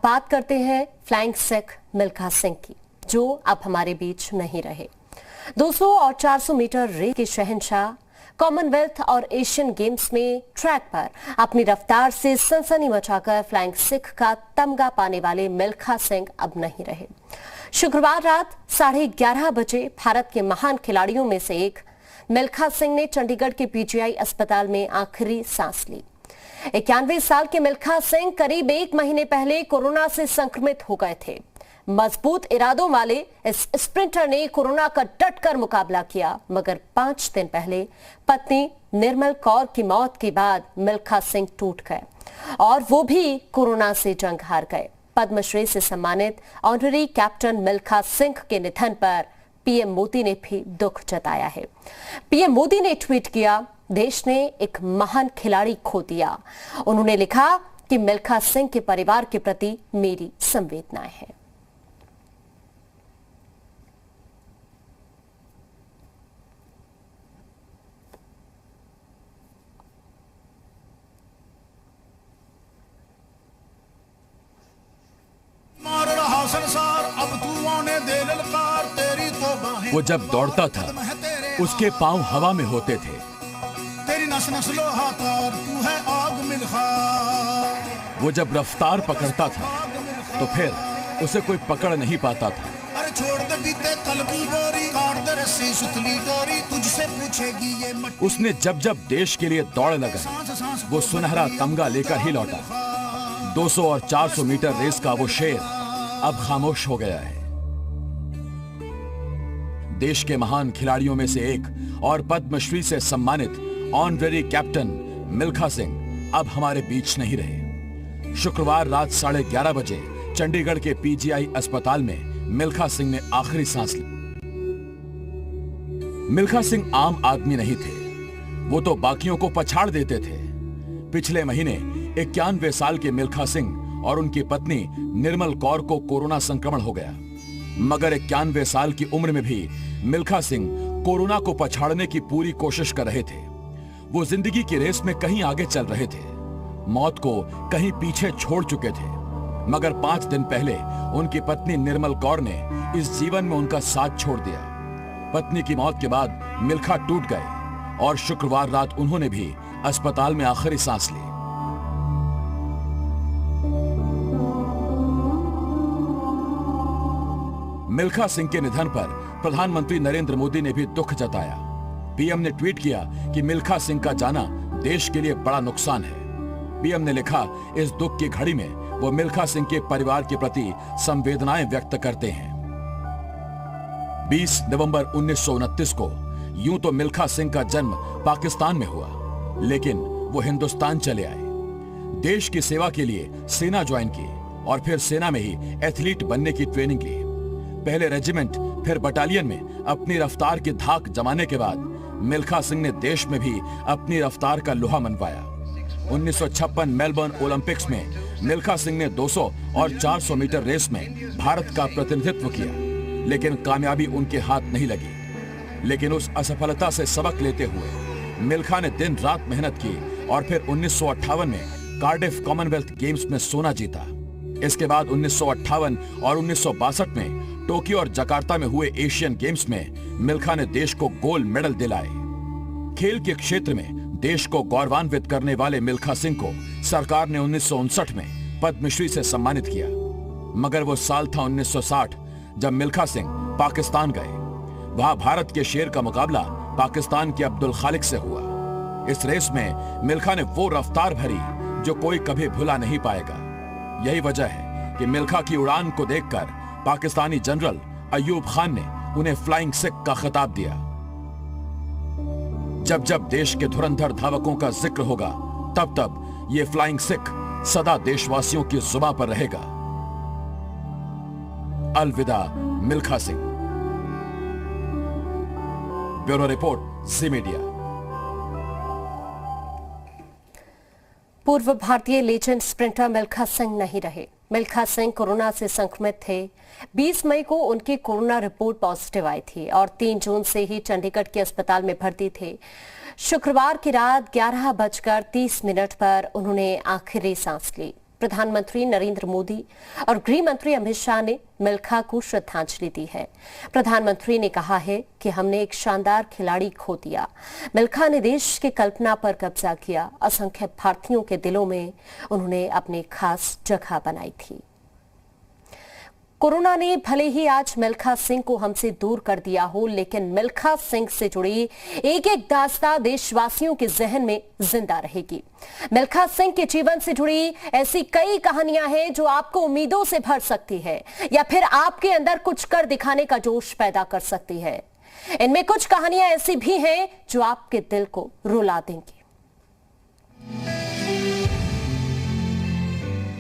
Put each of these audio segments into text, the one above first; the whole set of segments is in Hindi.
बात करते हैं फ्लाइंग सिख मिल्खा सिंह की, जो अब हमारे बीच नहीं रहे। 200 और 400 मीटर रेस के शहंशाह, कॉमनवेल्थ और एशियन गेम्स में ट्रैक पर अपनी रफ्तार से सनसनी मचाकर फ्लाइंग सिख का तमगा पाने वाले मिल्खा सिंह अब नहीं रहे। शुक्रवार रात 11:30 बजे भारत के महान खिलाड़ियों में से एक मिल्खा सिंह ने चंडीगढ़ के पीजीआई अस्पताल में आखिरी सांस ली। 91 साल के मिल्खा सिंह करीब 1 महीने पहले कोरोना से संक्रमित हो गए थे। मजबूत इरादों वाले इस स्प्रिंटर ने कोरोना का डटकर मुकाबला किया, मगर 5 दिन पहले पत्नी निर्मल कौर की मौत के बाद मिल्खा सिंह टूट गए और वो भी कोरोना से जंग हार गए। पद्मश्री से सम्मानित ऑनररी कैप्टन मिल्खा सिंह के निधन पर पीएम मोदी ने भी दुख जताया है। पीएम मोदी ने ट्वीट किया, देश ने एक महान खिलाड़ी खो दिया। उन्होंने लिखा कि मिल्खा सिंह के परिवार के प्रति मेरी संवेदनाएं हैं। वो जब दौड़ता था उसके पांव हवा में होते थे। तेरी नस नस लोहाकार तू है आग मिल्खा। वो जब रफ्तार पकड़ता था तो फिर उसे कोई पकड़ नहीं पाता था। अरे छोड़ दे बीते कल की गोरी, काट दे रस्सी सुतली डोरी, तुझसे पूछेगी ये मट्टी। उसने जब जब देश के लिए दौड़ लगाई वो सुनहरा तमगा लेकर ही लौटा। 200 और 400 मीटर रेस का वो शेर अब खामोश हो गया है। देश के महान खिलाड़ियों में से एक और पद्मश्री से सम्मानित ऑनररी कैप्टन मिल्खा सिंह अब हमारे बीच नहीं रहे। शुक्रवार रात 11:30 बजे चंडीगढ़ के पीजीआई अस्पताल में मिल्खा सिंह ने आखिरी सांस ली। मिल्खा सिंह आम आदमी नहीं थे, वो तो बाकियों को पछाड़ देते थे। पिछले महीने 91 साल के मिल्खा सिंह और उनकी पत्नी निर्मल कौर को कोरोना संक्रमण हो गया, मगर 91 साल की उम्र में भी मिल्खा सिंह कोरोना को पछाड़ने की पूरी कोशिश कर रहे थे। वो जिंदगी की रेस में कहीं आगे चल रहे थे, मौत को कहीं पीछे छोड़ चुके थे, मगर 5 दिन पहले उनकी पत्नी निर्मल कौर ने इस जीवन में उनका साथ छोड़ दिया। पत्नी की मौत के बाद मिल्खा टूट गए और शुक्रवार रात उन्होंने भी अस्पताल में आखिरी सांस ली। मिल्खा सिंह के निधन पर प्रधानमंत्री नरेंद्र मोदी ने भी दुख जताया। पीएम ने ट्वीट किया कि मिल्खा सिंह का जाना देश के लिए बड़ा नुकसान है। पीएम ने लिखा, इस दुख की घड़ी में वो मिल्खा सिंह के परिवार के प्रति संवेदनाएं व्यक्त करते हैं। 20 नवंबर 1929 को यूं तो मिल्खा सिंह का जन्म पाकिस्तान में हुआ, लेकिन वो हिंदुस्तान चले आए। देश की सेवा के लिए सेना ज्वाइन की और फिर सेना में ही एथलीट बनने की ट्रेनिंग ली। पहले रेजिमेंट फिर बटालियन में अपनी रफ्तार की धाक जमाने के बाद मिल्खा सिंह ने देश में भी अपनी रफ्तार का लोहा मनवाया। 1956 मेलबर्न ओलंपिक्स में मिल्खा सिंह ने 200 और 400 मीटर रेस में भारत का प्रतिनिधित्व किया, लेकिन कामयाबी उनके हाथ नहीं लगी। लेकिन उस असफलता से सबक लेते हुए मिल्खा ने दिन रात मेहनत की और फिर 1958 में कार्डिफ कॉमनवेल्थ गेम्स में सोना जीता। इसके बाद 1958 और 1962 में टोक्यो और जकार्ता में हुए एशियन गेम्स में मिल्खा ने देश को गोल्ड मेडल दिलाए। खेल के क्षेत्र में देश को गौरवान्वित करने वाले मिल्खा सिंह को सरकार ने 1959 में पद्मश्री से सम्मानित किया, मगर वो साल था 1960 जब मिल्खा सिंह पाकिस्तान गए। वहां भारत के शेर का मुकाबला पाकिस्तान के अब्दुल खालिक से हुआ। इस रेस में मिल्खा ने वो रफ्तार भरी जो कोई कभी भुला नहीं पाएगा। यही वजह है कि मिल्खा की उड़ान को देखकर पाकिस्तानी जनरल अयूब खान ने उन्हें फ्लाइंग सिख का खिताब दिया। जब जब देश के धुरंधर धावकों का जिक्र होगा, तब तब ये फ्लाइंग सिख सदा देशवासियों की जुबां पर रहेगा। अलविदा मिल्खा सिंह। ब्यूरो रिपोर्ट, जी मीडिया। पूर्व भारतीय लेजेंड स्प्रिंटर मिल्खा सिंह नहीं रहे। मिल्खा सिंह कोरोना से संक्रमित थे। 20 मई को उनकी कोरोना रिपोर्ट पॉजिटिव आई थी और 3 जून से ही चंडीगढ़ के अस्पताल में भर्ती थे। शुक्रवार की रात 11:30 पर उन्होंने आखिरी सांस ली। प्रधानमंत्री नरेंद्र मोदी और गृह मंत्री अमित शाह ने मिल्खा को श्रद्धांजलि दी है। प्रधानमंत्री ने कहा है कि हमने एक शानदार खिलाड़ी खो दिया। मिल्खा ने देश की कल्पना पर कब्जा किया। असंख्य भारतीयों के दिलों में उन्होंने अपनी खास जगह बनाई थी। कोरोना ने भले ही आज मिल्खा सिंह को हमसे दूर कर दिया हो, लेकिन मिल्खा सिंह से जुड़ी एक एक दास्तां देशवासियों के जहन में जिंदा रहेगी। मिल्खा सिंह के जीवन से जुड़ी ऐसी कई कहानियां हैं जो आपको उम्मीदों से भर सकती है या फिर आपके अंदर कुछ कर दिखाने का जोश पैदा कर सकती है। इनमें कुछ कहानियां ऐसी भी हैं जो आपके दिल को रुला देंगी।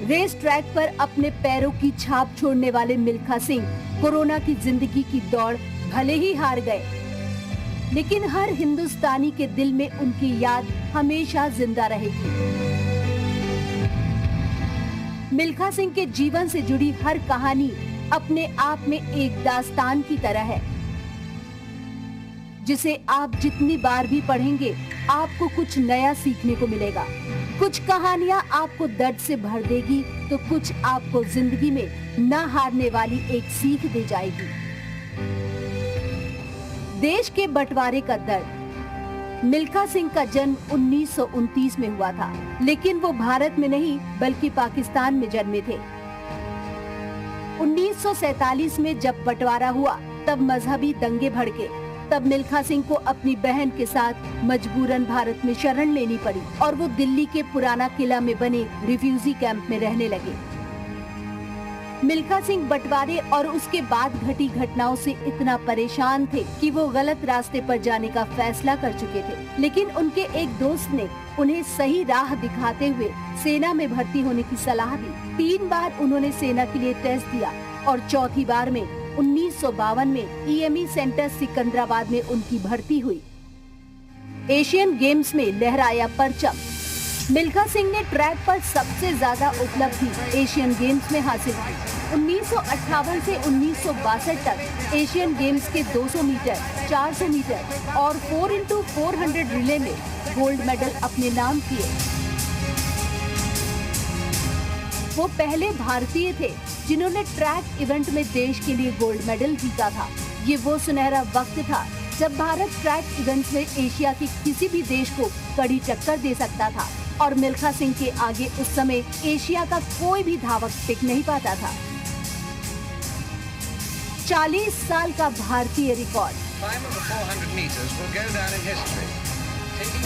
रेस ट्रैक पर अपने पैरों की छाप छोड़ने वाले मिल्खा सिंह कोरोना की जिंदगी की दौड़ भले ही हार गए, लेकिन हर हिंदुस्तानी के दिल में उनकी याद हमेशा जिंदा रहेगी। मिल्खा सिंह के जीवन से जुड़ी हर कहानी अपने आप में एक दास्तान की तरह है, जिसे आप जितनी बार भी पढ़ेंगे आपको कुछ नया सीखने को मिलेगा। कुछ कहानियां आपको दर्द से भर देगी तो कुछ आपको जिंदगी में न हारने वाली एक सीख दे जाएगी। देश के बंटवारे का दर्द। मिल्खा सिंह का जन्म 1929 में हुआ था, लेकिन वो भारत में नहीं बल्कि पाकिस्तान में जन्मे थे। 1947 में जब बंटवारा हुआ तब मजहबी दंगे भड़के। तब मिल्खा सिंह को अपनी बहन के साथ मजबूरन भारत में शरण लेनी पड़ी और वो दिल्ली के पुराना किला में बने रिफ्यूजी कैंप में रहने लगे। मिल्खा सिंह बंटवारे और उसके बाद घटी घटनाओं से इतना परेशान थे कि वो गलत रास्ते पर जाने का फैसला कर चुके थे, लेकिन उनके एक दोस्त ने उन्हें सही राह दिखाते हुए सेना में भर्ती होने की सलाह दी। 3 बार उन्होंने सेना के लिए टेस्ट दिया और चौथी बार में 1952 में ईएमई सेंटर सिकंदराबाद में उनकी भर्ती हुई। एशियन गेम्स में लहराया परचम। मिल्खा सिंह ने ट्रैक पर सबसे ज्यादा उपलब्धि एशियन गेम्स में हासिल की। 1958 से 1962 तक एशियन गेम्स के 200 मीटर, 400 मीटर और 4x400 रिले में गोल्ड मेडल अपने नाम किए। वो पहले भारतीय थे जिन्होंने ट्रैक इवेंट में देश के लिए गोल्ड मेडल जीता था। ये वो सुनहरा वक्त था जब भारत ट्रैक इवेंट में एशिया के किसी भी देश को कड़ी टक्कर दे सकता था और मिल्खा सिंह के आगे उस समय एशिया का कोई भी धावक टिक नहीं पाता था। 40 साल का भारतीय रिकॉर्ड।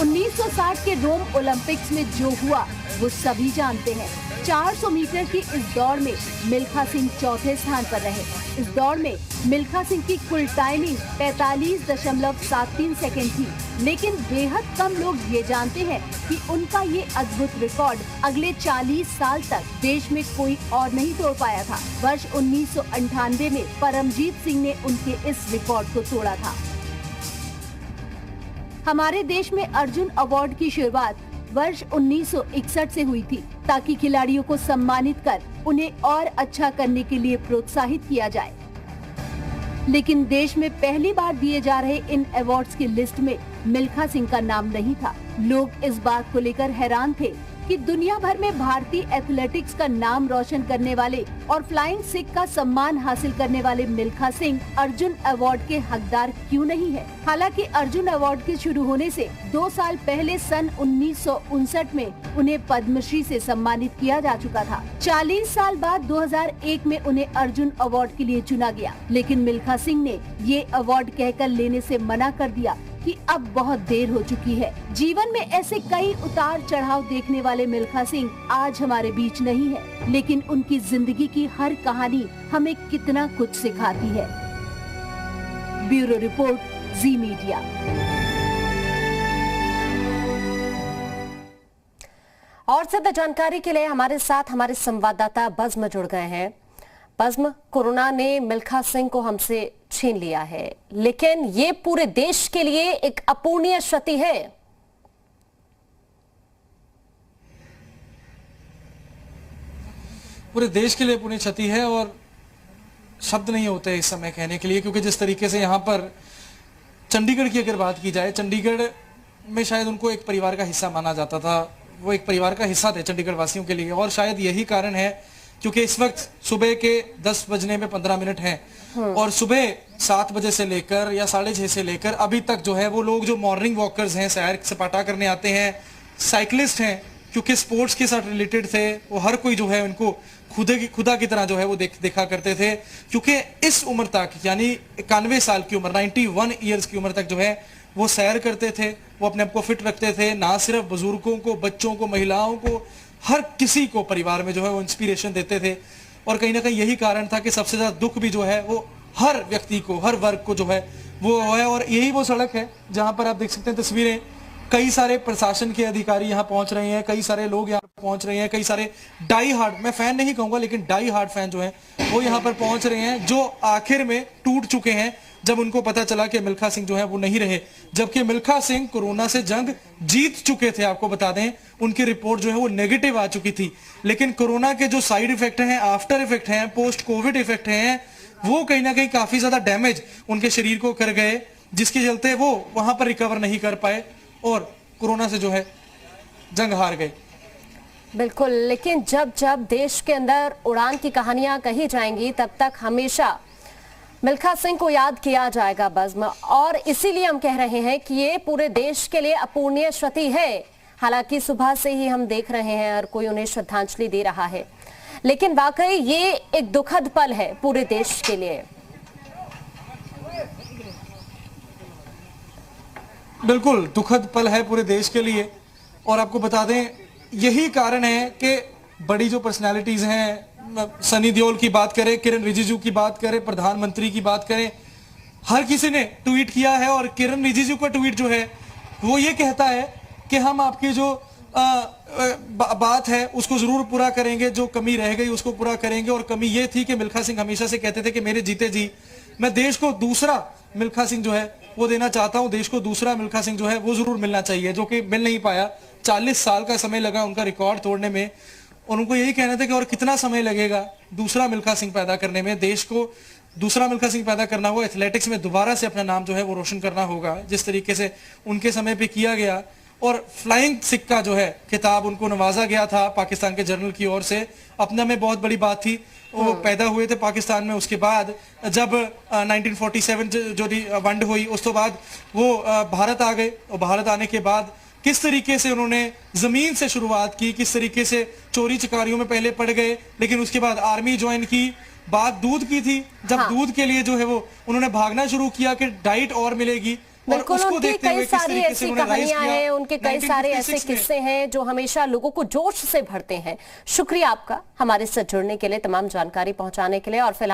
1960 के रोम ओलंपिक्स में जो हुआ वो सभी जानते हैं। 400 मीटर की इस दौड़ में मिल्खा सिंह चौथे स्थान पर रहे। इस दौड़ में मिल्खा सिंह की कुल टाइमिंग 45.73 सेकंड थी, लेकिन बेहद कम लोग ये जानते हैं कि उनका ये अद्भुत रिकॉर्ड अगले 40 साल तक देश में कोई और नहीं तोड़ पाया था। वर्ष 1998 में परमजीत सिंह ने उनके इस रिकॉर्ड को तोड़ा था। हमारे देश में अर्जुन अवार्ड की शुरुआत वर्ष 1961 से हुई थी, ताकि खिलाड़ियों को सम्मानित कर उन्हें और अच्छा करने के लिए प्रोत्साहित किया जाए। लेकिन देश में पहली बार दिए जा रहे इन अवार्ड्स की लिस्ट में मिल्खा सिंह का नाम नहीं था। लोग इस बात को लेकर हैरान थे कि दुनिया भर में भारतीय एथलेटिक्स का नाम रोशन करने वाले और फ्लाइंग सिख का सम्मान हासिल करने वाले मिल्खा सिंह अर्जुन अवार्ड के हकदार क्यों नहीं है। हालांकि अर्जुन अवार्ड के शुरू होने से 2 साल पहले सन 1959 में उन्हें पद्मश्री से सम्मानित किया जा चुका था। 40 साल बाद 2001 में उन्हें अर्जुन अवार्ड के लिए चुना गया, लेकिन मिल्खा सिंह ने ये अवार्ड कहकर लेने से मना कर दिया कि अब बहुत देर हो चुकी है। जीवन में ऐसे कई उतार चढ़ाव देखने वाले मिल्खा सिंह आज हमारे बीच नहीं है, लेकिन उनकी जिंदगी की हर कहानी हमें कितना कुछ सिखाती है। ब्यूरो रिपोर्ट, जी मीडिया। और ज्यादा जानकारी के लिए हमारे साथ हमारे संवाददाता बज्म जुड़ गए हैं। बज्म, कोरोना ने मिल्खा सिंह को हमसे छीन लिया है, लेकिन ये पूरे देश के लिए एक अपूर्णीय क्षति है। पूरे देश के लिए अपूर्णीय क्षति है और शब्द नहीं होते इस समय कहने के लिए, क्योंकि जिस तरीके से यहाँ पर चंडीगढ़ की अगर बात की जाए, चंडीगढ़ में शायद उनको एक परिवार का हिस्सा माना जाता था। वो एक परिवार का हिस्सा थे चंडीगढ़ वासियों के लिए। और शायद यही कारण है क्योंकि इस वक्त सुबह के 10 बजने में 15 मिनट हैं और सुबह 7 बजे से लेकर या 6:30 से लेकर अभी तक जो है वो लोग जो मॉर्निंग वॉकर्स हैं, सैर सपाटा करने आते हैं, साइकिलिस्ट हैं, क्योंकि स्पोर्ट्स के साथ रिलेटेड थे, वो हर कोई जो है उनको खुदा की तरह जो है वो देखा करते थे। क्योंकि इस उम्र तक यानी 91 साल की उम्र, 91 ईयर्स की उम्र तक जो है वो सैर करते थे, वो अपने आप को फिट रखते थे। ना सिर्फ बुजुर्गों को, बच्चों को, महिलाओं को, हर किसी को परिवार में जो है वो इंस्पिरेशन देते थे। और कहीं ना कहीं यही कारण था कि सबसे ज्यादा दुख भी जो है वो हर व्यक्ति को, हर वर्ग को जो है वो है। और यही वो सड़क है जहां पर आप देख सकते हैं तस्वीरें, कई सारे प्रशासन के अधिकारी यहाँ पहुंच रहे हैं, कई सारे लोग यहाँ पहुंच रहे हैं, कई सारे डाई हार्ड, मैं फैन नहीं कहूंगा लेकिन डाई हार्ड फैन जो हैं वो यहाँ पर पहुंच रहे हैं, जो आखिर में टूट चुके हैं जब उनको पता चला कि मिल्खा सिंह जो है वो नहीं रहे। जबकि मिल्खा सिंह कोरोना से जंग जीत चुके थे, आपको बता दें, उनकी रिपोर्ट जो है वो नेगेटिव आ चुकी थी। लेकिन कोरोना के जो साइड इफेक्ट हैं, आफ्टर इफेक्ट हैं, पोस्ट कोविड इफेक्ट हैं, वो कहीं ना कहीं काफी ज्यादा डैमेज उनके शरीर को कर गए, जिसके चलते वो वहां पर रिकवर नहीं कर पाए और कोरोना से जो है जंग हार गए। बिल्कुल, लेकिन जब जब देश के अंदर उड़ान की कहानियां कही जाएंगी तब तक हमेशा मिल्खा सिंह को याद किया जाएगा बज़्म, और इसीलिए हम कह रहे हैं कि ये पूरे देश के लिए अपूर्णीय क्षति है। हालांकि सुबह से ही हम देख रहे हैं हर कोई उन्हें श्रद्धांजलि दे रहा है, लेकिन वाकई ये एक दुखद पल है पूरे देश के लिए। बिल्कुल दुखद पल है पूरे देश के लिए। और आपको बता दें यही कारण है कि बड़ी जो पर्सनालिटीज हैं, सनी देओल की बात करें, किरण रिजिजू की बात करें, प्रधानमंत्री की बात करें, हर किसी ने ट्वीट किया है। और किरण रिजिजू का ट्वीट जो है वो ये कहता है कि हम आपकी जो बात है उसको जरूर पूरा करेंगे, जो कमी रह गई उसको पूरा करेंगे। और कमी ये थी कि मिल्खा सिंह हमेशा से कहते थे कि मेरे जीते जी मैं देश को दूसरा मिल्खा सिंह जो है वो देना चाहता हूं, देश को दूसरा मिल्खा सिंह जो है वो जरूर मिलना चाहिए, जो कि मिल नहीं पाया। 40 साल का समय लगा उनका रिकॉर्ड तोड़ने में, और उनको यही कहना था कि और कितना समय लगेगा दूसरा मिल्खा सिंह पैदा करने में। देश को दूसरा मिल्खा सिंह पैदा करना हो, एथलेटिक्स में दोबारा से अपना नाम जो है वो रोशन करना होगा, जिस तरीके से उनके समय पे किया गया। और फ्लाइंग सिक्का जो है खिताब उनको नवाजा गया था पाकिस्तान के जनरल की ओर से, अपने में बहुत बड़ी बात थी। वो पैदा हुए थे पाकिस्तान में, उसके बाद जब 1947 जो वंड हुई उस तो बाद वो भारत आ गए, और भारत आने के बाद किस तरीके से उन्होंने जमीन से शुरुआत की, किस तरीके से चोरी चकारियों में पहले पड़ गए, लेकिन उसके बाद आर्मी ज्वाइन की। बात दूध की थी, जब दूध के लिए जो है वो उन्होंने भागना शुरू किया कि डाइट और मिलेगी, और उसको देखते हुए किस तरीके से उन्होंने राइज किया। हैं उनके कई सारे ऐसे किस्से हैं जो हमेशा लोगों को जोश से भरते हैं। शुक्रिया आपका हमारे साथ जुड़ने के लिए, तमाम जानकारी पहुंचाने के लिए। और फिलहाल